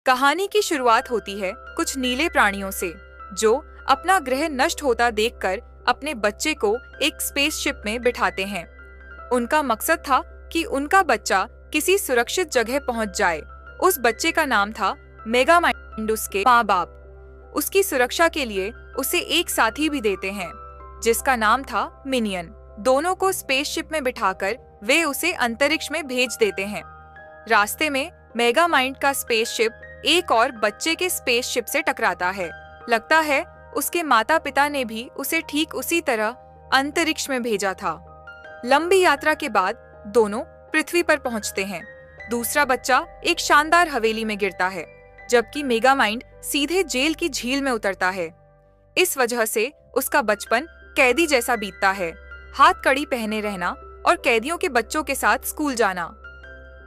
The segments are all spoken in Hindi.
कहानी की शुरुआत होती है कुछ नीले प्राणियों से जो अपना ग्रह नष्ट होता देखकर अपने बच्चे को एक स्पेसशिप में बिठाते हैं। उनका मकसद था कि उनका बच्चा किसी सुरक्षित जगह पहुंच जाए। उस बच्चे का नाम था मेगामाइंड। उसके माँ बाप उसकी सुरक्षा के लिए उसे एक साथी भी देते हैं जिसका नाम था मिनियन। दोनों को स्पेसशिप में बिठाकर वे उसे अंतरिक्ष में भेज देते हैं। रास्ते में मेगामाइंड का स्पेसशिप एक और बच्चे के स्पेसशिप से टकराता है। लगता है उसके माता पिता ने भी उसे ठीक उसी तरह अंतरिक्ष में भेजा था। लंबी यात्रा के बाद दोनों पृथ्वी पर पहुंचते हैं। दूसरा बच्चा एक शानदार हवेली में गिरता है जबकि मेगामाइंड सीधे जेल की झील में उतरता है। इस वजह से उसका बचपन कैदी जैसा बीतता है। हाथ कड़ी पहने रहना और कैदियों के बच्चों के साथ स्कूल जाना।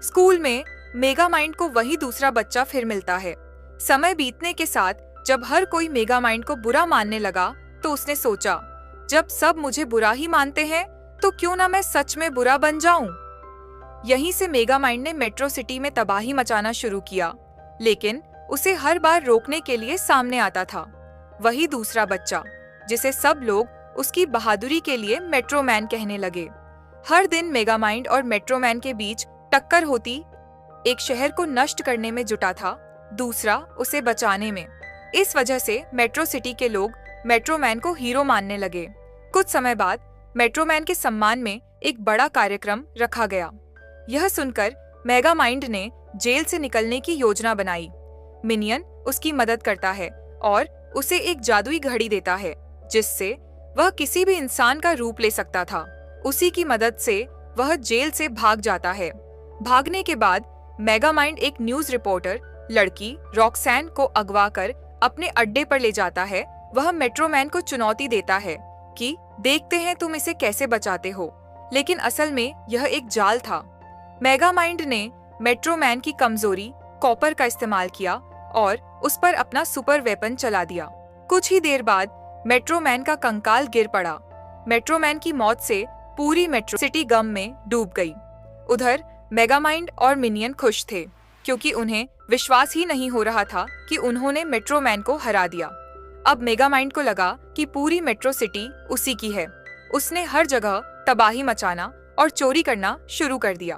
स्कूल में मेगामाइंड को वही दूसरा बच्चा फिर मिलता है। समय बीतने के साथ जब हर कोई मेगामाइंड को बुरा मानने लगा तो उसने सोचा, जब सब मुझे बुरा ही मानते हैं तो क्यों ना मैं सच में बुरा बन जाऊं। यहीं से मेगामाइंड ने मेट्रो सिटी में तबाही मचाना शुरू किया, लेकिन उसे हर बार रोकने के लिए सामने आता था वही दूसरा बच्चा जिसे सब लोग उसकी बहादुरी के लिए मेट्रोमैन कहने लगे। हर दिन मेगामाइंड और मेट्रोमैन के बीच टक्कर होती। एक शहर को नष्ट करने में जुटा था, दूसरा उसे बचाने में। इस वजह से मेट्रो सिटी के लोग मेट्रोमैन को हीरो मानने लगे। कुछ समय बाद मेट्रोमैन के सम्मान में एक बड़ा कार्यक्रम रखा गया। यह सुनकर मेगामाइंड ने जेल से निकलने की योजना बनाई। मिनियन उसकी मदद करता है और उसे एक जादुई घड़ी देता है जिससे वह किसी भी इंसान का रूप ले सकता था। उसी की मदद से वह जेल से भाग जाता है। भागने के बाद मेगामाइंड एक न्यूज रिपोर्टर लड़की रॉक्सैन को अगवा कर अपने अड्डे पर ले जाता है। वह मेट्रोमैन को चुनौती देता है कि देखते हैं तुम इसे कैसे बचाते हो, लेकिन असल में यह एक जाल था। मेगामाइंड ने मेट्रोमैन की कमजोरी कॉपर का इस्तेमाल किया और उस पर अपना सुपर वेपन चला दिया। कुछ ही देर बाद मेट्रोमैन का कंकाल गिर पड़ा। मेट्रोमैन की मौत से पूरी मेट्रो सिटी गम में डूब गई। उधर मेगामाइंड और मिनियन खुश थे क्योंकि उन्हें विश्वास ही नहीं हो रहा था कि उन्होंने मेट्रोमैन को हरा दिया। अब मेगामाइंड को लगा कि पूरी मेट्रो सिटी उसी की है। उसने हर जगह तबाही मचाना और चोरी करना शुरू कर दिया,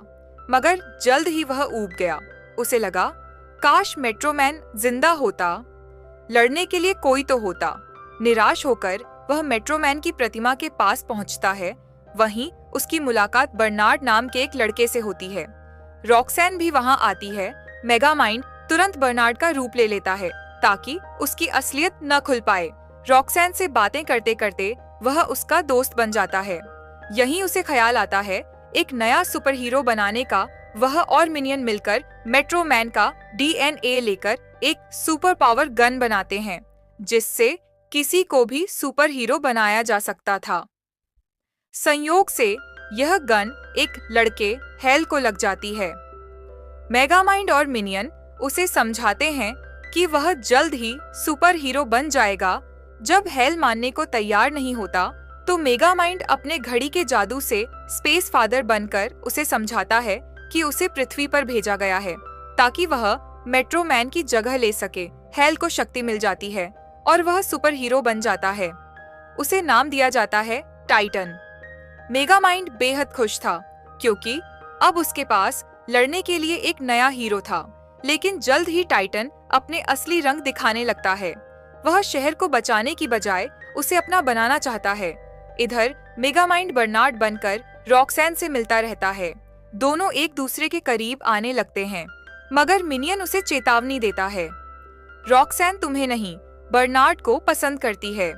मगर जल्द ही वह ऊब गया। उसे लगा, काश मेट्रोमैन जिंदा होता, लड़ने के लिए कोई तो होता। निराश होकर वह मेट्रोमैन की प्रतिमा के पास पहुंचता है। वहीं उसकी मुलाकात बर्नार्ड नाम के एक लड़के से होती है। रॉक्सैन भी वहां आती है। मेगामाइंड तुरंत बर्नार्ड का रूप ले लेता है ताकि उसकी असलियत न खुल पाए। रॉक्सैन से बातें करते करते वह उसका दोस्त बन जाता है। यहीं उसे ख्याल आता है एक नया सुपर हीरो बनाने का। वह और मिनियन मिलकर मेट्रोमैन का DNA लेकर एक सुपर पावर गन बनाते हैं जिससे किसी को भी सुपर हीरो बनाया जा सकता था। संयोग से यह गन एक लड़के हेल को लग जाती है। मेगामाइंड और मिनियन उसे समझाते हैं कि वह जल्द ही सुपर हीरो बन जाएगा। जब हेल मानने को तैयार नहीं होता तो मेगामाइंड अपने घड़ी के जादू से स्पेस फादर बनकर उसे समझाता है कि उसे पृथ्वी पर भेजा गया है ताकि वह मेट्रोमैन की जगह ले सके। हेल को शक्ति मिल जाती है और वह सुपर हीरो बन जाता है। उसे नाम दिया जाता है टाइटन। मेगामाइंड बेहद खुश था क्योंकि अब उसके पास लड़ने के लिए एक नया हीरो था। लेकिन जल्द ही टाइटन अपने असली रंग दिखाने लगता है। वह शहर को बचाने की बजाय उसे अपना बनाना चाहता है। इधर मेगामाइंड बर्नार्ड बनकर रॉक्सैन से मिलता रहता है। दोनों एक दूसरे के करीब आने लगते हैं, मगर मिनियन उसे चेतावनी देता है, रॉक्सैन तुम्हें नहीं बर्नार्ड को पसंद करती है।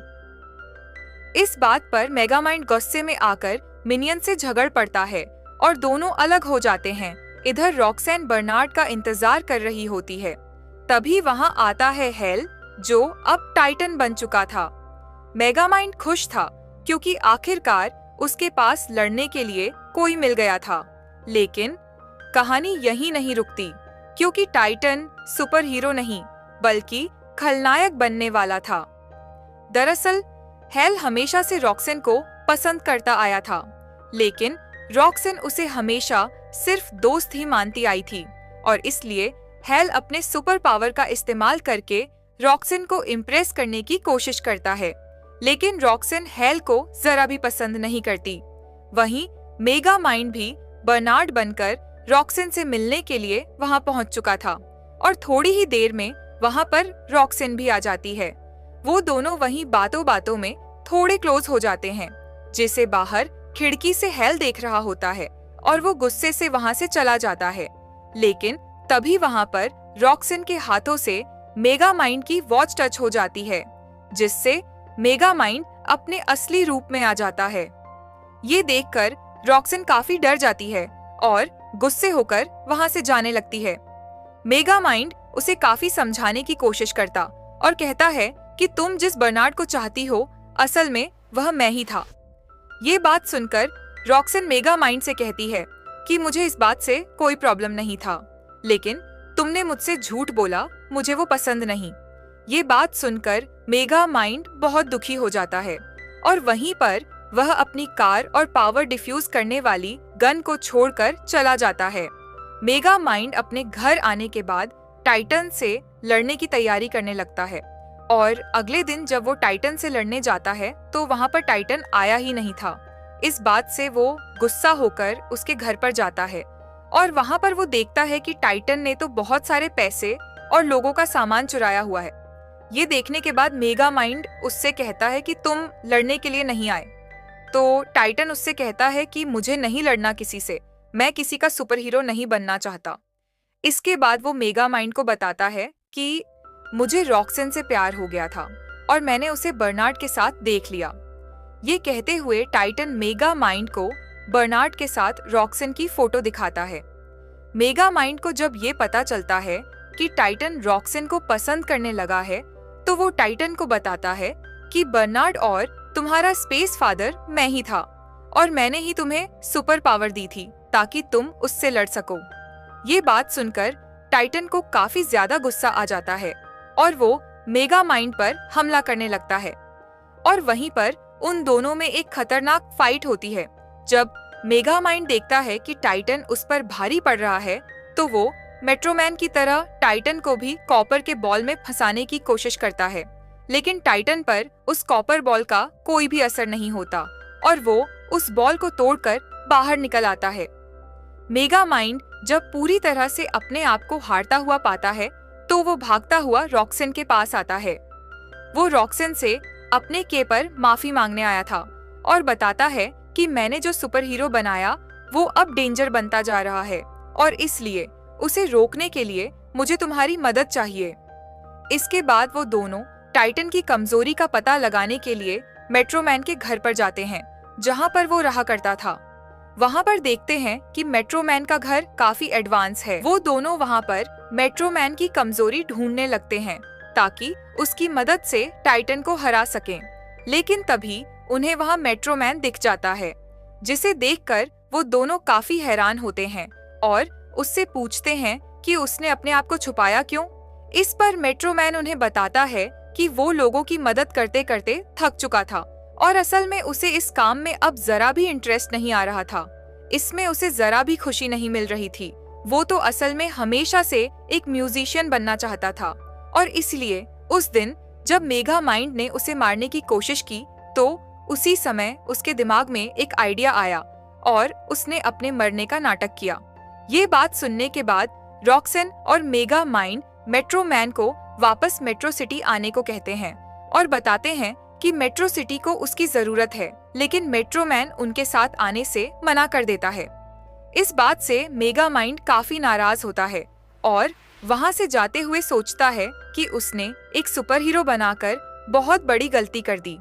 इस बात पर मेगामाइंड गुस्से में आकर मिनियन से झगड़ पड़ता है और दोनों अलग हो जाते हैं। इधर रॉक्सैन बर्नार्ड का इंतजार कर रही होती है। तभी वहां आता है हेल जो अब टाइटन बन चुका था। मेगामाइंड खुश था क्योंकि आखिरकार उसके पास लड़ने के लिए कोई मिल गया था। लेकिन कहानी यहीं नहीं रुकती क्योंकि टाइटन सुपर हीरो नहीं बल्कि खलनायक बनने वाला था। दरअसल हेल हमेशा से रॉक्सैन को पसंद करता आया था, लेकिन रॉक्सैन उसे हमेशा सिर्फ दोस्त ही मानती आई थी और इसलिए हेल अपने सुपर पावर का इस्तेमाल करके रॉक्सिन को इम्प्रेस करने की कोशिश करता है, लेकिन रॉक्सिन हेल को जरा भी पसंद नहीं करती। वहीं मेगा माइंड भी बर्नार्ड बनकर रॉक्सिन से मिलने के लिए वहां पहुंच चुका था और थोड़ी ही देर में वहां पर रॉक्सिन भी आ जाती है। वो दोनों वहीं बातों बातों में थोड़े क्लोज हो जाते हैं, जिसे बाहर खिड़की से हेल देख रहा होता है और वो गुस्से से वहां से चला जाता है। लेकिन तभी वहां पर रॉक्सिन के हाथों से मेगा माइंड की वॉच टच हो जाती है, जिससे मेगा माइंड अपने असली रूप में आ जाता है। ये देखकर रॉक्सिन काफी डर जाती है और गुस्से होकर वहां से जाने लगती है। मेगा माइंड उसे काफी समझाने की कोशिश करता और कहता है कि तुम जिस बर्नार्ड को चाहती हो असल में वह मैं ही था। ये बात सुनकर रॉक्सिन मेगा माइंड से कहती है कि मुझे इस बात से कोई प्रॉब्लम नहीं था, लेकिन तुमने मुझसे झूठ बोला, मुझे वो पसंद नहीं। ये बात सुनकर मेगा माइंड बहुत दुखी हो जाता है और वहीं पर वह अपनी कार और पावर डिफ्यूज करने वाली गन को छोड़कर चला जाता है। मेगा माइंड अपने घर आने के बाद टाइटन से लड़ने की तैयारी करने लगता है और अगले दिन जब वो टाइटन से लड़ने जाता है तो वहां पर टाइटन आया ही नहीं था। इस बात से वो गुस्सा होकर उसके घर पर जाता है और वहां पर वो देखता है कि टाइटन ने तो बहुत सारे पैसे और लोगों का सामान चुराया हुआ है। ये देखने के बाद मेगा माइंड उससे कहता है कि तुम लड़ने के लिए नहीं आए। तो टाइटन उससे कहता है कि मुझे नहीं लड़ना किसी से, मैं किसी का सुपर हीरो नहीं बनना चाहता। इसके बाद वो मेगा माइंड को बताता है कि मुझे रॉक्सिन से प्यार हो गया था और मैंने उसे बर्नार्ड के साथ देख लिया। ये कहते हुए टाइटन मेगा माइंड को बर्नार्ड के साथ रॉक्सिन की फोटो दिखाता है। मेगा माइंड को जब ये पता चलता है कि टाइटन रॉक्सिन को पसंद करने लगा है तो वो टाइटन को बताता है कि बर्नार्ड और तुम्हारा स्पेस फादर मैं ही था और मैंने ही तुम्हें सुपर पावर दी थी ताकि तुम उससे लड़ सको। ये बात सुनकर टाइटन को काफी ज्यादा गुस्सा आ जाता है और वो मेगा माइंड पर हमला करने लगता है और वहीं पर उन दोनों में एक खतरनाक फाइट होती है। जब मेगा माइंड देखता है कि टाइटन उस पर भारी पड़ रहा है तो वो मेट्रोमैन की तरह टाइटन को भी कॉपर के बॉल में फंसाने की कोशिश करता है, लेकिन टाइटन पर उस कॉपर बॉल का कोई भी असर नहीं होता और वो उस बॉल को तोड़कर बाहर निकल आता है। मेगा माइंड जब पूरी तरह से अपने आप को हारता हुआ पाता है तो वो भागता हुआ रॉक्सिन के पास आता है। वो रॉक्सिन से अपने के पर माफी मांगने आया था और बताता है कि मैंने जो सुपर हीरो बनाया वो अब डेंजर बनता जा रहा है और इसलिए उसे रोकने के लिए मुझे तुम्हारी मदद चाहिए। इसके बाद वो दोनों टाइटन की कमजोरी का पता लगाने के लिए मेट्रोमैन के घर पर जाते हैं जहां पर वो रहा करता था। वहां पर देखते हैं कि मेट्रोमैन का घर काफी एडवांस है। वो दोनों वहां पर मेट्रोमैन की कमजोरी ढूंढने लगते हैं ताकि उसकी मदद से टाइटन को हरा सकें। लेकिन तभी उन्हें वहां मेट्रोमैन दिख जाता है, जिसे देखकर वो दोनों काफी हैरान होते हैं और उससे पूछते हैं कि उसने अपने आप को छुपाया क्यों। इस पर मेट्रोमैन उन्हें बताता है कि वो लोगों की मदद करते करते थक चुका था और असल में उसे इस काम में अब जरा भी इंटरेस्ट नहीं आ रहा था। इसमें उसे जरा भी खुशी नहीं मिल रही थी। वो तो असल में हमेशा से एक म्यूजिशियन बनना चाहता था और इसलिए उस दिन जब मेगा माइंड ने उसे मारने की कोशिश की तो उसी समय उसके दिमाग में एक आइडिया आया और उसने अपने मरने का नाटक किया। ये बात सुनने के बाद रॉक्सिन और मेगा माइंड मेट्रोमैन को वापस मेट्रो सिटी आने को कहते हैं और बताते हैं कि मेट्रो सिटी को उसकी जरूरत है, लेकिन मेट्रोमैन उनके साथ आने से मना कर देता है। इस बात से मेगा माइंड काफी नाराज होता है और वहां से जाते हुए सोचता है कि उसने एक सुपर हीरो बनाकर बहुत बड़ी गलती कर दी।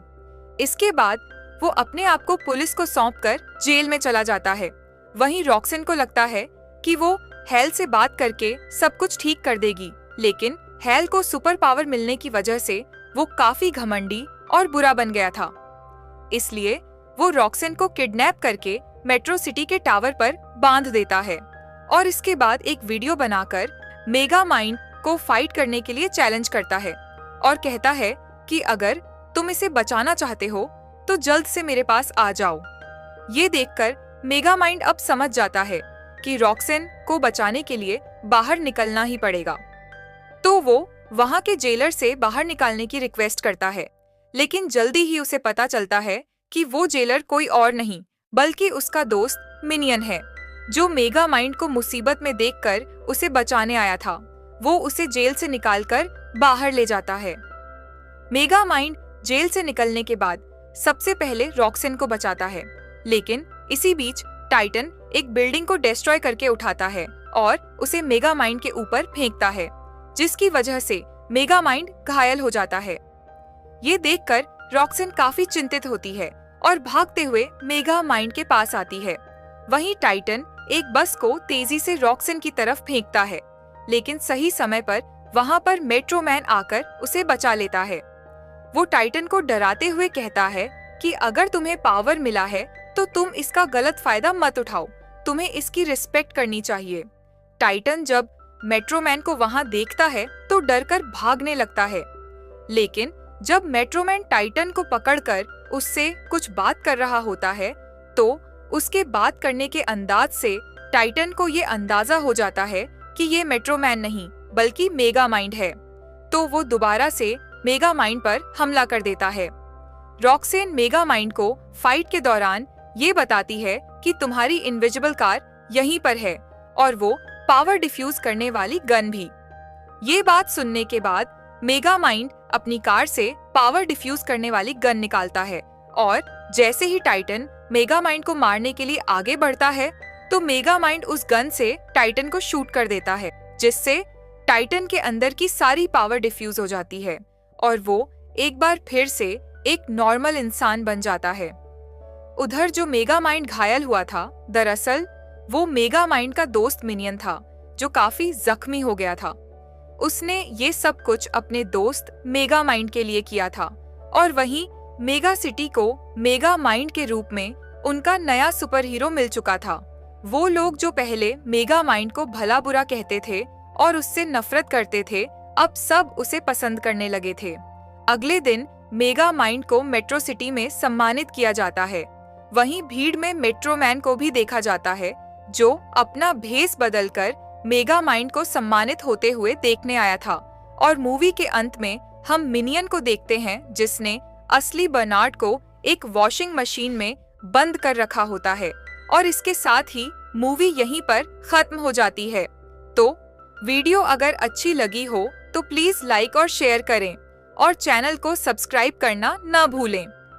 इसके बाद वो अपने आप को पुलिस को सौंपकर जेल में चला जाता है। वहीं रॉक्सिन को लगता है कि वो हेल से बात करके सब कुछ ठीक कर देगी, लेकिन हेल को सुपर पावर मिलने की वजह से वो काफी घमंडी और बुरा बन गया था। इसलिए वो रॉक्सिन को किडनैप करके मेट्रो सिटी के टावर पर बांध देता है और इसके बाद एक वीडियो बनाकर मेगा माइंड को फाइट करने के लिए चैलेंज करता है और कहता है कि अगर तुम इसे बचाना चाहते हो तो जल्द से मेरे पास आ जाओ। ये देखकर मेगा माइंड अब समझ जाता है कि रॉक्सिन को बचाने के लिए बाहर निकलना ही पड़ेगा। तो वो वहां के जेलर से बाहर निकालने की रिक्वेस्ट करता है, लेकिन जल्दी ही उसे पता चलता है कि वो जेलर कोई और नहीं बल्कि उसका दोस्त मिनियन है, जो मेगा माइंड को मुसीबत में देखकर उसे बचाने आया था। वो उसे जेल से निकालकर बाहर ले जाता है। मेगा माइंड जेल से निकलने के बाद सबसे पहले रॉक्सिन को बचाता है, लेकिन इसी बीच टाइटन एक बिल्डिंग को डिस्ट्रॉय करके उठाता है और उसे मेगा माइंड के ऊपर फेंकता है, जिसकी वजह से मेगा माइंड घायल हो जाता है। ये देखकर रॉक्सिन काफी चिंतित होती है और भागते हुए मेगा माइंड के पास आती है। वहीं टाइटन एक बस को तेजी से रॉक्सिन की तरफ फेंकता है, लेकिन सही समय पर वहां पर मेट्रोमैन आकर उसे बचा लेता है। वो टाइटन को डराते हुए कहता है कि अगर तुम्हें पावर मिला है तो तुम इसका गलत फायदा मत उठाओ, तुम्हें इसकी रिस्पेक्ट करनी चाहिए। टाइटन जब मेट्रोमैन को वहां देखता है तो डरकर भागने लगता है, लेकिन जब मेट्रोमैन टाइटन को पकड़कर उससे कुछ बात कर रहा होता है तो उसके बात करने के अंदाज से टाइटन को ये अंदाजा हो जाता है कि ये मेट्रोमैन नहीं बल्कि मेगा माइंड है। तो वो दोबारा से मेगा माइंड पर हमला कर देता है। रॉक्सिन मेगा माइंड को फाइट के दौरान ये बताती है कि तुम्हारी इनविजिबल कार यहीं पर है और वो पावर डिफ्यूज करने वाली गन भी। ये बात सुनने के बाद मेगा माइंड अपनी कार से पावर डिफ्यूज करने वाली गन निकालता है और जैसे ही टाइटन मेगा माइंड को मारने के लिए आगे बढ़ता है तो मेगा माइंड उस गन से टाइटन को शूट कर देता है, जिससे टाइटन के अंदर की सारी पावर डिफ्यूज हो जाती है और वो एक बार फिर से एक नॉर्मल इंसान बन जाता है। उधर जो मेगा माइंड घायल हुआ था, दरअसल वो मेगा माइंड का दोस्त मिनियन था, जो काफी जख्मी हो गया था। उसने ये सब कुछ अपने दोस्त मेगा माइंड के लिए किया था और वहीं मेगा सिटी को मेगा माइंड के रूप में उनका नया सुपर हीरो मिल चुका था। वो लोग जो पहले मेगा माइंड को भला बुरा कहते थे और उससे नफरत करते थे, अब सब उसे पसंद करने लगे थे। अगले दिन मेगा माइंड को मेट्रो सिटी में सम्मानित किया जाता है। वहीं भीड़ में मेट्रोमैन को भी देखा जाता है, जो अपना भेस बदलकर मेगा माइंड को सम्मानित होते हुए देखने आया था। और मूवी के अंत में हम मिनियन को देखते हैं, जिसने असली बर्नार्ड को एक वॉशिंग मशीन में बंद कर रखा होता है। और इसके साथ ही मूवी यहीं पर खत्म हो जाती है। तो वीडियो अगर अच्छी लगी हो तो प्लीज लाइक और शेयर करें और चैनल को सब्सक्राइब करना ना भूलें।